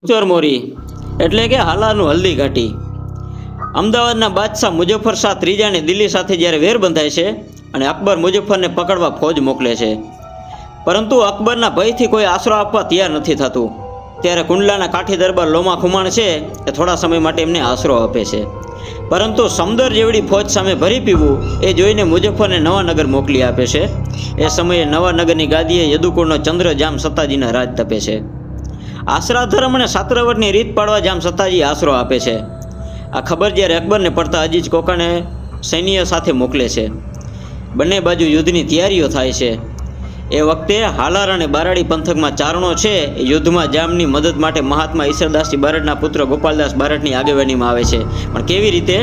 ચોરમોરી એટલે કે હાલારનું હલ્દી ઘાટી. અમદાવાદના બાદશાહ મુઝફ્ફર શાહ ત્રીજાને દિલ્હી સાથે જ્યારે વેર બંધાય છે અને અકબર મુઝફ્ફરને પકડવા ફોજ મોકલે છે, પરંતુ અકબરના ભયથી કોઈ આશરો આપવા તૈયાર નથી થતું. ત્યારે કુંડલાના કાઠી દરબાર લોમા ખુમાણ છે એ થોડા સમય માટે એમને આશરો આપે છે, પરંતુ સમદર જેવડી ફોજ સામે ભરી પીવું એ જોઈને મુઝફ્ફરને નવાનગર મોકલી આપે છે. એ સમયે નવાનગરની ગાદીએ યદુકુળનો ચંદ્ર જામ સત્તાજીના રાજ તપે છે. આશરા ધર્મ અને સાત્રવટની રીત પાડવા જામ સત્તાજી આશરો આપે છે. આ ખબર જ્યારે અકબરને પડતા અજીજ કોકાને સૈન્ય સાથે મોકલે છે. બંને બાજુ યુદ્ધની તૈયારીઓ થાય છે. એ વખતે હાલાર અને બારાડી પંથકમાં ચારણો છે એ યુદ્ધમાં જામની મદદ માટે મહાત્મા ઈસરદાસજી બારડના પુત્ર ગોપાલદાસ બારડની આગેવાનીમાં આવે છે. પણ કેવી રીતે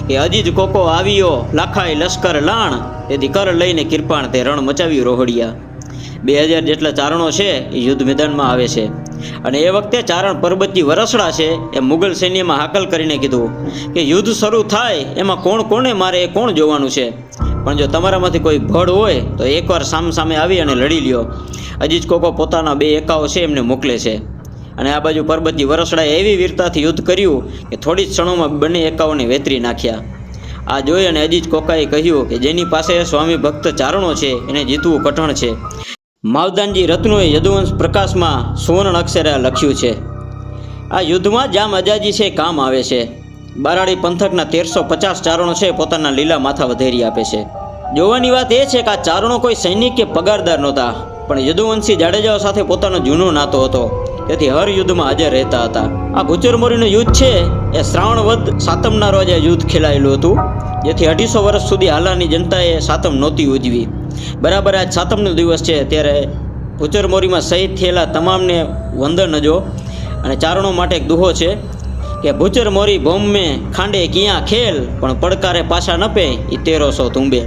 કે અજીજ કોકો આવ્યો લાખાઈ લશ્કર લાણ, તેથી કર લઈને કિરપાણ તે રણ મચાવ્યું રોહડિયા. 2000 જેટલા ચારણો છે એ યુદ્ધ મેદાનમાં આવે છે. અને એ વખતે ચારણ પરબતજી વરસડા છે એ મુગલ સૈન્યમાં હાકલ કરીને કીધું કે યુદ્ધ શરૂ થાય એમાં કોણ કોને મારે એ કોણ જોવાનું છે, પણ જો તમારામાંથી કોઈ ભડ હોય તો એકવાર સામસામે આવી અને લડી લ્યો. અજીજ કોકો પોતાના 2 એકાઓ છે એમને મોકલે છે, અને આ બાજુ પરબતજી વરસડાએ એવી વીરતાથી યુદ્ધ કર્યું કે થોડી જ ક્ષણોમાં બંને એકાઓને વેતરી નાખ્યા. આ જોઈ અને અજીજ કોકાએ કહ્યું કે જેની પાસે સ્વામી ભક્ત ચારણો છે એને જીતવું કઠણ છે. માવદાનજી રત્નોએ યદુવંશ પ્રકાશમાં સુવર્ણ અક્ષરે લખ્યું છે. આ યુદ્ધમાં જામ અજાજી છે કામ આવે છે. બારાડી પંથકના 1350 ચારણો છે પોતાના લીલા માથા વધેરી આપે છે. જોવાની વાત એ છે કે આ ચારણો કોઈ સૈનિક કે પગારદાર નહોતા, પણ યદુવંશી જાડેજાઓ સાથે પોતાનો જૂનો નાતો હતો, તેથી હર યુદ્ધમાં હાજર રહેતા હતા. આ ભૂચરમોરીનું યુદ્ધ છે એ શ્રાવણ વદ સાતમના રોજ આ યુદ્ધ ખેલાયેલું હતું, જેથી 250 વર્ષ સુધી હાલારની જનતાએ સાતમ નહોતી ઉજવી. બરાબર આજ સાતમનો દિવસ છે, ત્યારે ભૂચરમોરીમાં શહીદ થયેલા તમામને વંદન અજો. અને ચારણો માટે એક દુહો છે કે ભૂચરમોરી ભોમ મેં ખાંડે કિયા ખેલ, પણ પડકારે પાછા ન પે ઈ 1300 તુંબે.